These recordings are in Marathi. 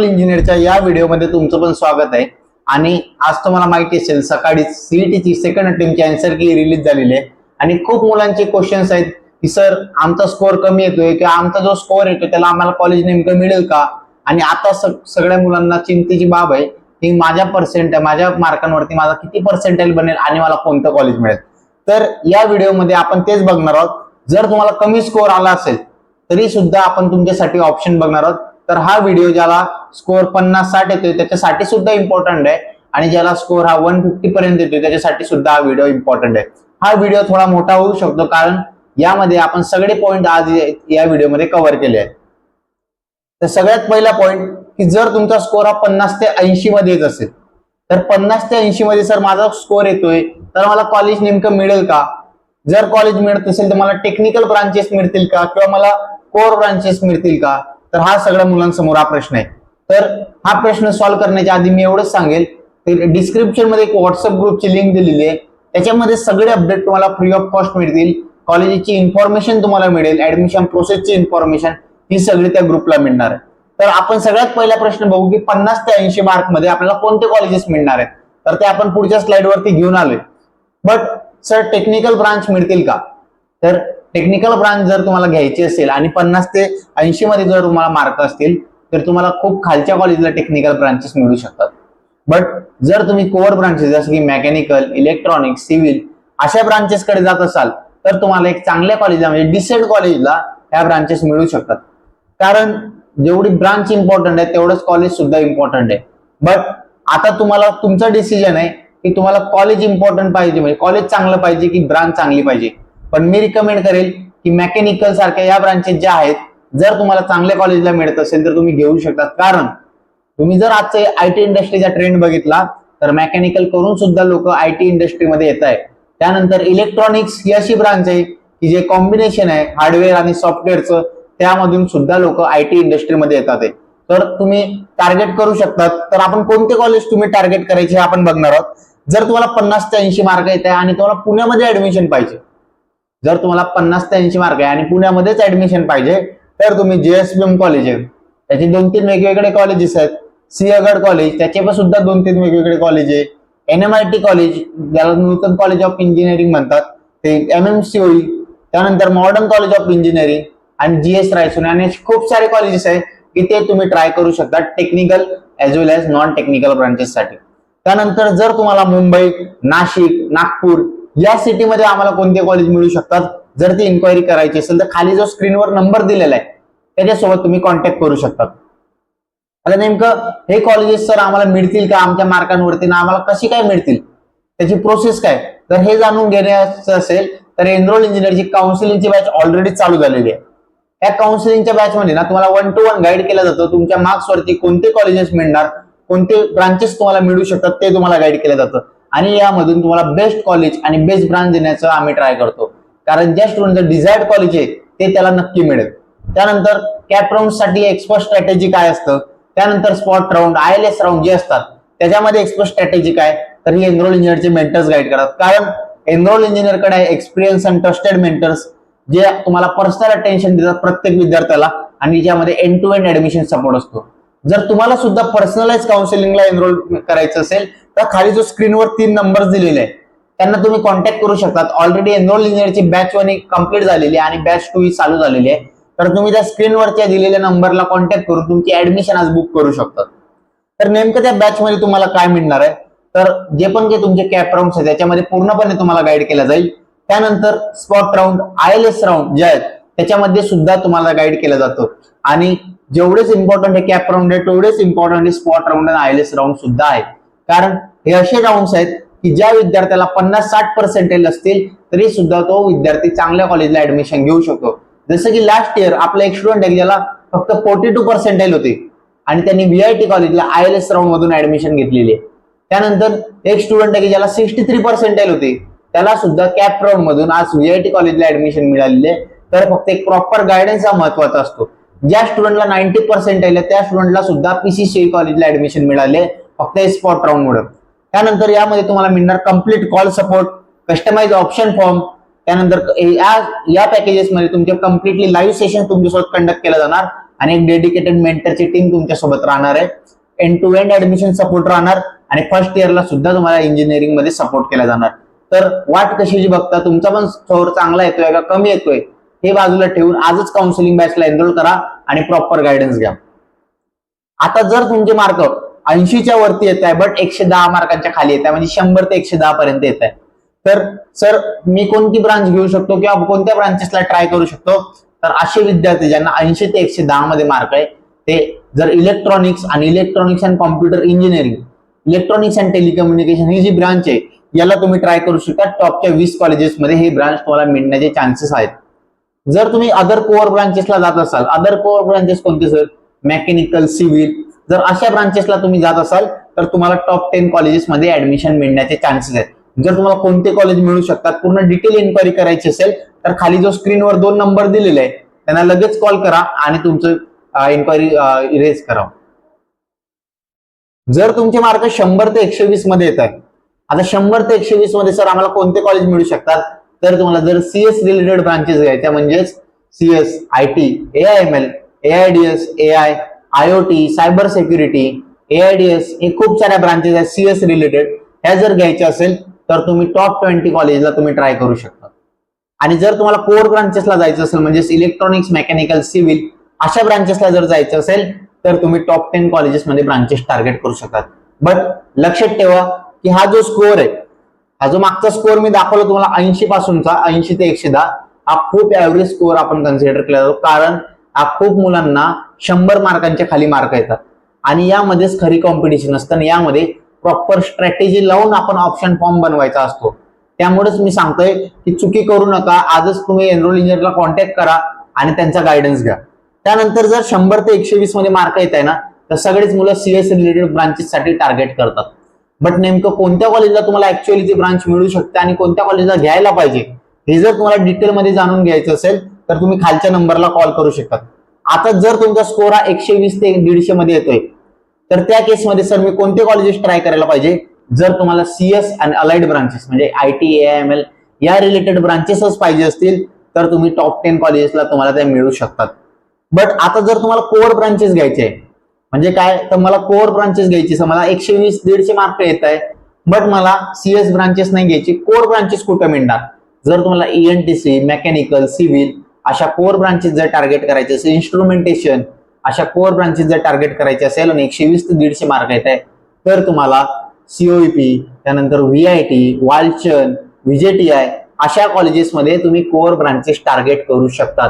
इंजिनिअरच्या या व्हिडिओमध्ये तुमचं पण स्वागत आहे। आणि आज तुम्हाला माहिती असेल सकाळी सीईटीची सेकंड अटेम्प्टची आन्सर की रिलीज झालेली आहे आणि खूप मुलांचे क्वेश्चन्स आहेत की सर आमचा स्कोअर कमी येतोय किंवा आमचा जो स्कोअर येतोय त्याला आम्हाला कॉलेज नेमकं मिळेल का। आणि आता सगळ्या मुलांना चिंतेची बाब आहे की माझ्या मार्कांवरती माझा किती पर्सेंटेज बनेल आणि मला कोणतं कॉलेज मिळेल। तर या व्हिडिओमध्ये आपण तेच बघणार आहोत। जर तुम्हाला कमी स्कोअर आला असेल तरी सुद्धा आपण तुमच्यासाठी ऑप्शन बघणार आहोत। तर हा व्हिडिओ ज्याला स्कोअर 50-60 येतोय त्याच्यासाठी सुद्धा इम्पॉर्टंट आहे आणि ज्याला स्कोअर हा 150 पर्यंत येतोय त्याच्यासाठी सुद्धा हा व्हिडिओ इम्पॉर्टंट आहे। हा व्हिडिओ थोडा मोठा होऊ शकतो कारण यामध्ये आपण सगळे पॉइंट आज या व्हिडिओमध्ये कव्हर केले आहेत। तर सगळ्यात पहिला पॉइंट की जर तुमचा स्कोअर हा 50 ते 80 मध्ये येत असेल तर 50 ते 80 मध्ये सर माझा स्कोअर येतोय तर मला कॉलेज नेमकं मिळेल का। जर कॉलेज मिळत असेल तर मला टेक्निकल ब्रांचेस मिळतील का किंवा मला कोर ब्रांचेस मिळतील का। तर हा सगळ्या मुलांसमोर हा प्रश्न आहे। तर हा प्रश्न सॉल्व्ह करण्याच्या आधी मी एवढंच सांगेल की डिस्क्रिप्शन मध्ये एक व्हॉट्सअप ग्रुपची लिंक दिलेली आहे, त्याच्यामध्ये सगळे अपडेट तुम्हाला फ्री ऑफ कॉस्ट मिळतील। कॉलेजची इन्फॉर्मेशन तुम्हाला मिळेल, ऍडमिशन प्रोसेसची इन्फॉर्मेशन ही सगळी त्या ग्रुपला मिळणार आहे। तर आपण सगळ्यात पहिला प्रश्न बघू की 50 ते 80 मार्क मध्ये आपल्याला कोणते कॉलेजेस मिळणार आहेत। तर ते आपण पुढच्या स्लाइड वरती घेऊन आलोय। बट सर टेक्निकल ब्रांच मिळतील का। तर टेक्निकल ब्रांच जर तुम्हाला घ्यायची असेल आणि 50 ते 80 मध्ये जर तुम्हाला मार्क असतील तर तुम्हाला खूप खालच्या कॉलेजला टेक्निकल ब्रांचेस मिळू शकतात। बट जर तुम्ही कोर ब्रांचेस जसं की मेकॅनिकल, इलेक्ट्रॉनिक्स, सिव्हिल अशा ब्रांचेस कडे जात असाल तर तुम्हाला एक चांगल्या कॉलेजला म्हणजे डिसेंट कॉलेजला ह्या ब्रांचेस मिळू शकतात। कारण जेवढी ब्रांच इम्पॉर्टंट आहे तेवढंच कॉलेज सुद्धा इम्पॉर्टंट आहे। बट आता तुम्हाला तुमचा डिसिजन आहे की तुम्हाला कॉलेज इम्पॉर्टंट पाहिजे म्हणजे कॉलेज चांगलं पाहिजे की ब्रांच चांगली पाहिजे। पण मी रिकमेंड करेल की मेकॅनिकल सारख्या या ब्रांचेस ज्या आहेत जर तुम्हाला चांगल्या कॉलेजला मिळत असेल तर तुम्ही घेऊ शकता। कारण तुम्ही जर आजचा आयटी इंडस्ट्रीचा ट्रेंड बघितला तर मेकॅनिकल करून सुद्धा लोक आयटी इंडस्ट्रीमध्ये येत आहेत। त्यानंतर इलेक्ट्रॉनिक्स ही अशी ब्रांच आहे की जे कॉम्बिनेशन आहे हार्डवेअर आणि सॉफ्टवेअरचं, त्यामधून सुद्धा लोक आयटी इंडस्ट्रीमध्ये येतात। तर तुम्ही टार्गेट करू शकतात। तर आपण कोणते कॉलेज तुम्ही टार्गेट करायचे हे आपण बघणार आहोत। जर तुम्हाला 50 ते 80 मार्क येत आहे आणि तुम्हाला पुण्यामध्ये ऍडमिशन पाहिजे, जर तुम्हाला 50 ते 80 मार्क आहे आणि पुण्यामध्येच ऍडमिशन पाहिजे तर तुम्ही जेएसबीएम कॉलेज आहे, त्याचे 2-3 वेगवेगळे कॉलेजेस आहेत। सिंहगड कॉलेज त्याचे पण सुद्धा 2-3 वेगवेगळे कॉलेज आहे। एनएमआयटी कॉलेज ज्याला नूतन कॉलेज ऑफ इंजिनिअरिंग म्हणतात ते एमएमसीओई, त्यानंतर मॉडर्न कॉलेज ऑफ इंजिनिअरिंग आणि जीएस रायसोनी आणि खूप सारे कॉलेजेस आहेत की ते तुम्ही ट्राय करू शकता टेक्निकल एज वेल एज नॉन टेक्निकल ब्रांचेस साठी। त्यानंतर जर तुम्हाला मुंबई, नाशिक, नागपूर या सिटीमध्ये आम्हाला कोणते कॉलेज मिळू शकतात जर ती इन्क्वायरी करायची असेल तर खाली जो स्क्रीनवर नंबर दिलेला आहे त्याच्यासोबत तुम्ही कॉन्टॅक्ट करू शकता। आता नेमकं हे कॉलेजेस सर आम्हाला मिळतील का आमच्या मार्कांवरती ना आम्हाला कशी काय मिळतील त्याची प्रोसेस काय, तर हे जाणून घेण्याचं असेल तर एनरोल इंजिनिअरची काउन्सिलिंगची बॅच ऑलरेडी चालू झालेली आहे। या काउन्सिलिंगच्या बॅच मध्ये ना तुम्हाला 1 to 1 गाईड केलं जातं। तुमच्या मार्क्स वरती कोणते कॉलेजेस मिळणार, कोणते ब्रांचेस तुम्हाला मिळू शकतात ते तुम्हाला गाईड केलं जातं आणि यामधून तुम्हाला बेस्ट कॉलेज आणि बेस्ट ब्रांच देण्याचं आम्ही ट्राय करतो। कारण ज्या स्टुडंटचं डिझायर्ड कॉलेज आहे ते त्याला नक्की मिळेल। त्यानंतर कॅप राऊंड साठी एक्सपर्ट स्ट्रॅटेजी काय असतं, त्यानंतर स्पॉट राऊंड, आयएलएस राऊंड जे असतात त्याच्यामध्ये एक्सपर्ट स्ट्रॅटेजी काय, तर ही एनरोल इंजिनिअरचे मेंटर्स गाईड करतात। कारण एनरोल इंजिनिअरकडे एक्सपिरियन्स आणि ट्रस्टेड मेंटर्स जे तुम्हाला पर्सनल अटेन्शन देतात प्रत्येक विद्यार्थ्याला आणि ज्यामध्ये end to end admission support असतो। जर तुम्हाला सुद्धा पर्सनलाइज काउन्सिलिंगला एनरोल करायचं असेल तर खाली जो स्क्रीनवर 3 नंबर्स दिलेले आहेत त्यांना तुम्ही कॉन्टॅक्ट करू शकतात। ऑलरेडी एनरोल इंजिनिअरची बॅच 1 कंप्लीट झालेली आहे आणि बॅच 2 ही चालू झालेली आहे। तर तुम्ही त्या स्क्रीनवरच्या दिलेल्या नंबरला कॉन्टॅक्ट करून तुमची ऍडमिशन आज बुक करू शकता। तर नेमकं त्या बॅच मध्ये तुम्हाला काय मिळणार आहे, तर जे पण काही तुमचे कॅप राऊंड्स आहेत त्याच्यामध्ये पूर्णपणे तुम्हाला गाईड केलं जाईल। त्यानंतर स्पॉट राऊंड, आयएलएस राऊंड जे आहेत त्याच्यामध्ये सुद्धा तुम्हाला गाईड केलं जातं आणि जेवढेच इम्पॉर्टंट आहे कॅप राऊंड आहे तेवढेच इम्पॉर्टंट आहे स्पॉट राऊंड आणि आयएलएस राऊंड सुद्धा आहे। कारण हे असे राऊंड्स आहेत की ज्या विद्यार्थ्याला 50-60 पर्सेंटेज असतील तरी सुद्धा तो विद्यार्थी चांगल्या कॉलेजला ऍडमिशन घेऊ शकतो। जसं की लास्ट इयर आपला एक स्टुडंट आहे ज्याला फक्त 42 पर्सेंटेज होते आणि त्यांनी व्हीआयटी कॉलेजला आयएलएस राऊंड मधून ऍडमिशन घेतलेली आहे। त्यानंतर एक स्टुडंट आहे की ज्याला 63 पर्सेंटेज होते त्याला सुद्धा कॅप राऊंड मधून आज व्हीआयटी कॉलेजला ऍडमिशन मिळालेली आहे। तर फक्त एक प्रॉपर गायडन्स हा महत्वाचा असतो। ज्या स्टुडंटला 90 पर्सेंटेज आहे त्या स्टुडंटला सुद्धा पीसीसीआई कॉलेजला ऍडमिशन मिळाले फक्त स्पॉट राऊंड मुळे। त्यानंतर यामध्ये तुम्हाला मिळणार complete call support, customize option form, त्यानंतर या पॅकेजेस मध्ये तुमचे कम्प्लिटली लाईव्ह सेशन तुमच्यासोबत कंडक्ट केलं जाणार आणि एक डेडिकेटेड मेंटरची टीम तुमच्यासोबत राहणार आहे. End to end admission support राहणार आणि फर्स्ट इयरला सुद्धा तुम्हाला इंजिनिअरिंग मध्ये सपोर्ट केला जाणार. तर वाट कशाची बघता, तुमचा पण स्कोर चांगला येतोय का कमी येतोय हे बाजूला ठेवून आजच काउन्सिलिंग बॅचला एनरोल करा आणि प्रॉपर गायडन्स घ्या. आता जर तुमचे मार्क 80च्या वरती येत आहे बट 110 मार्कांच्या खाली येत आहे, म्हणजे 100 ते 110 पर्यंत येत आहे, तर सर मी कोणती ब्रांच घेऊ शकतो किंवा कोणत्या ब्रांचेसला ट्राय करू शकतो? तर असे विद्यार्थी ज्यांना 80 ते 110 मध्ये मार्क आहे ते जर electronics and computer engineering, electronics and telecommunication ही जी ब्रांच आहे याला तुम्ही ट्राय करू शकता. टॉपच्या 20 कॉलेजेसमध्ये हे ब्रांच तुम्हाला मिळण्याचे चान्सेस आहेत. जर तुम्ही अदर कोअर ब्रांचेसला जात असाल, अदर कोअर ब्रांचेस कोणते सर? मेकॅनिकल, सिव्हिल, जर अशा ब्रांचेसला तुम्ही जात असाल तर तुम्हाला टॉप 10 कॉलेजेसमध्ये ऍडमिशन मिळण्याचे चान्सेस आहेत. जर तुम्हाला कोणते कॉलेज मिळू शकतात पूर्ण डिटेल इन्क्वायरी करायची असेल तर खाली जो स्क्रीनवर 2 नंबर दिलेले आहे त्यांना लगेच कॉल करा आणि तुमचं इन्क्वायरी रेज करा. जर तुमचे मार्क 100 ते 120 मध्ये येत आहे, आता 100 ते 120 मध्ये सर आम्हाला कोणते कॉलेज मिळू शकतात? तर तुम्हाला जर सीएस रिलेटेड ब्रांचेस घ्यायच्या म्हणजेच CS, IT, AIML, AIDS, AI, IoT, cyber security, AIDS हे खूप साऱ्या ब्रांचेस आहेत सीएस रिलेटेड, ह्या जर घ्यायच्या असेल तर तुम्ही टॉप 20 कॉलेजला तुम्ही ट्राय करू शकता. आणि जर तुम्हाला कोर ब्रांचेसला जायचं असेल म्हणजेच इलेक्ट्रॉनिक्स, मेकॅनिकल, सिव्हिल अशा ब्रांचेसला जर जायचं असेल तर तुम्ही टॉप 10 कॉलेजेसमध्ये ब्रांचेस टार्गेट करू शकतात. बट लक्षात ठेवा की हा जो स्कोअर आहे, हा जो मागचा स्कोअर मी दाखवला तुम्हाला 80 पासूनचा 80 ते 110, हा खूप ऍव्हरेज स्कोअर आपण कन्सिडर केला जातो, कारण हा खूप मुलांना 100 मार्कांच्या खाली मार्क येतात आणि यामध्येच खरी कॉम्पिटिशन असतं आणि यामध्ये प्रॉपर स्ट्रॅटेजी लावून आपण ऑप्शन फॉर्म बनवायचा असतो. त्यामुळेच मी सांगतोय की चुकी करू नका, आजच तुम्ही एनरोल इंजिनियरला कॉन्टॅक्ट करा आणि त्यांचा गायडन्स घ्या. त्यानंतर जर 100 ते 120 मध्ये मार्क येत आहे ना तर सगळेच मुलं सीएस रिलेटेड ब्रांचेस साठी टार्गेट करतात. बट नेमकं कोणत्या कॉलेजला तुम्हाला ऍक्च्युअली ती ब्रांच मिळू शकते आणि कोणत्या कॉलेजला घ्यायला पाहिजे हे जर तुम्हाला डिटेलमध्ये जाणून घ्यायचं असेल तर तुम्ही खालच्या नंबरला कॉल करू शकता. आता जर तुमचा स्कोर हा 120 ते 150 मध्ये येतोय तर त्या केसमध्ये सर मी कोणते कॉलेजेस ट्राय करायला पाहिजे? जर तुम्हाला सीएस आणि अलाइड ब्रांचेस म्हणजे आयटी, एआयएमएल या रिलेटेड ब्रांचेसच पाहिजे असतील तर तुम्ही टॉप 10 कॉलेजेसला तुम्हाला त्या मिळू शकतात. बट आता जर तुम्हाला कोअर ब्रांचेस घ्यायचे आहे म्हणजे काय, तर मला कोअर ब्रांचेस घ्यायची, मला 120-150 मार्क येत आहे बट मला सीएस ब्रांचेस नाही घ्यायची, कोअर ब्रांचेस कुठे मिळणार? जर तुम्हाला ईएनटीसी, मेकॅनिकल, सिव्हिल अशा कोअर ब्रांचेस जर टार्गेट करायचे असेल, इन्स्ट्रुमेंटेशन अशा कोअर ब्रांचेस जर टार्गेट करायचे असेल आणि 120 ते 150 मार्क येत आहे तर तुम्हाला सीओईपी, त्यानंतर व्हीआयटी, वालचंद, व्हीजेटीआय अशा कॉलेजेसमध्ये तुम्ही कोअर ब्रांचेस टार्गेट करू शकतात.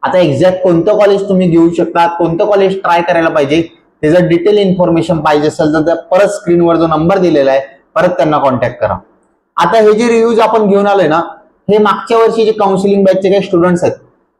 आता एक्झॅक्ट कोणतं कॉलेज तुम्ही घेऊ शकता, कोणतं कॉलेज ट्राय करायला पाहिजे त्याचं डिटेल इन्फॉर्मेशन पाहिजे असेल तर परत स्क्रीनवर जो नंबर दिलेला आहे परत त्यांना कॉन्टॅक्ट करा. आता हे जे रिव्ह्यूज आपण घेऊन आलोय ना हे मागच्या वर्षीचे काउन्सिलिंग बॅचचे काही स्टुडंट्स आहेत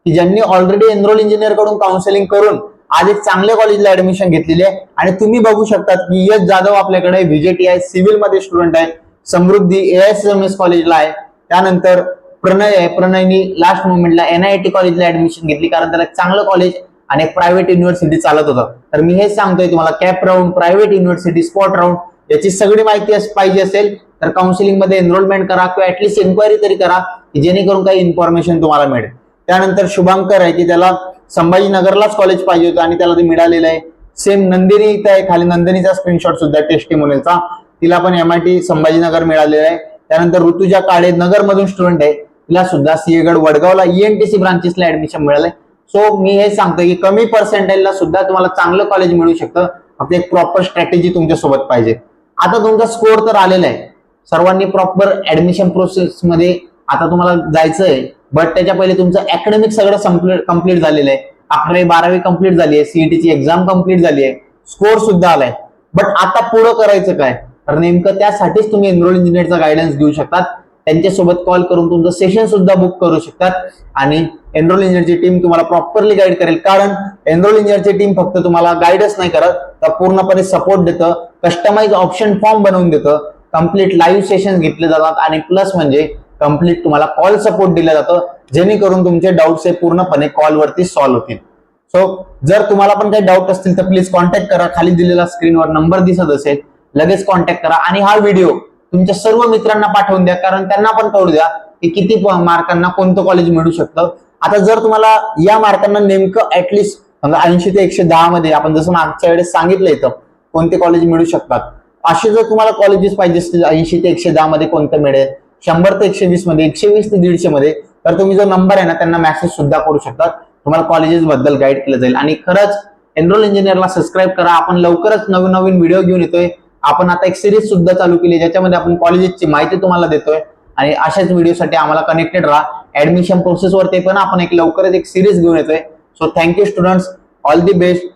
की ज्यांनी ऑलरेडी एनरोल इंजिनियर कडून काउन्सिलिंग करून आज एक चांगल्या कॉलेजला ऍडमिशन घेतलेली आहे. आणि तुम्ही बघू शकता की यश जाधव आपल्याकडे व्हीजेटीआय सिव्हिल मध्ये स्टुडंट आहे, समृद्धी एएसएमएस कॉलेजला आहे, त्यानंतर प्रणय आहे, प्रणयनी लास्ट मोमेंटला एनआयटी कॉलेजला ऍडमिशन घेतली कारण त्याला चांगलं कॉलेज आणि एक प्रायव्हेट युनिव्हर्सिटी चालत होतं. तर मी हेच सांगतोय तुम्हाला cap round, private university, spot round याची सगळी माहिती पाहिजे असेल तर काउन्सिलिंग मध्ये एनरोलमेंट करा किंवा ऍटलीस्ट एन्क्वायरी तरी करा की जेणेकरून काही इन्फॉर्मेशन तुम्हाला मिळेल. त्यानंतर शुभांकर आहे की त्याला संभाजीनगरलाच कॉलेज पाहिजे होतं आणि त्याला ते मिळालेलं आहे. सेम नंदिनी इथं आहे, खाली नंदिनीचा स्क्रीनशॉट सुद्धा टेस्टिमोनियलचा, तिला पण एमआयटी संभाजीनगर मिळालेला आहे. त्यानंतर ऋतुजा काळे नगर मधून स्टुडंट आहे, तिला सुद्धा सिंहगड वडगावला ईएनटीसी ब्रांचेसला ऍडमिशन मिळालंय. सो मी हे सांगतो की कमी पर्सेंटेजला सुद्धा तुम्हाला चांगलं कॉलेज मिळू शकतं, फक्त एक प्रॉपर स्ट्रॅटेजी तुमच्या सोबत पाहिजे. आता तुमचा स्कोर तर आलेला आहे, सर्वांनी प्रॉपर ऍडमिशन प्रोसेस मध्ये आता तुम्हाला जायचंय, बट त्याच्या पहिले तुमचं अकॅडमिक सगळं कम्प्लीट झालेलं आहे. 11वी-12वी कम्प्लीट झाली आहे, सीईटीची एक्झाम कम्प्लीट झाली आहे, स्कोर सुद्धा आलाय. बट आता पुढं करायचं काय? तर नेमकं त्यासाठीच तुम्ही एनरोल इंजिनियरचा गायडन्स घेऊ शकतात. त्यांच्यासोबत कॉल करून तुमचं सेशन सुद्धा बुक करू शकतात आणि एनरोल इंजिनियरची टीम तुम्हाला प्रॉपरली गाईड करेल. कारण एनरोल इंजिनियरची टीम फक्त तुम्हाला गाईडच नाही करत तर पूर्णपणे सपोर्ट देतं, कस्टमाइज ऑप्शन फॉर्म बनवून देतं, कम्प्लीट लाईव्ह सेशन घेतले जातात आणि प्लस म्हणजे कम्प्लीट तुम्हाला कॉल सपोर्ट दिलं जातं जेणेकरून तुमचे डाऊट्स हे पूर्णपणे कॉलवरती सॉल्व्ह होतील. सो जर तुम्हाला पण काही डाऊट असतील तर प्लीज कॉन्टॅक्ट करा, खाली दिलेला स्क्रीनवर नंबर दिसत असेल लगेच कॉन्टॅक्ट करा आणि हा व्हिडिओ तुमच्या सर्व मित्रांना पाठवून द्या कारण त्यांना पण कळू द्या की किती मार्कांना कोणतं कॉलेज मिळू शकतं. आता जर तुम्हाला या मार्कांना नेमकं ऍटलिस्ट समजा 80 ते 110 मध्ये आपण जसं मागच्या वेळेस सांगितलं इथं कोणते कॉलेज मिळू शकतात, असे जर तुम्हाला कॉलेजेस पाहिजे असतील 80 ते 110 मध्ये कोणतं मिळेल, 100 ते 120 मध्ये, 120 ते 150 मध्ये, तर तुम्ही जो नंबर आहे ना त्यांना मेसेज सुद्धा करू शकता. तुम्हाला कॉलेजेस बद्दल गाईड केलं जाईल. आणि खरंच एनरोल इंजिनियरला सबस्क्राईब करा. आपण लवकरच नवीन नवीन व्हिडिओ घेऊन येतोय. आपण आता एक सिरीज सुद्धा चालू केली ज्याच्यामध्ये आपण कॉलेजेसची माहिती तुम्हाला देतोय. आणि अशाच व्हिडिओसाठी आम्हाला कनेक्टेड राहा. ऍडमिशन प्रोसेसवरती पण आपण लवकरच एक सिरीज घेऊन येतोय. So thank you students, all the best.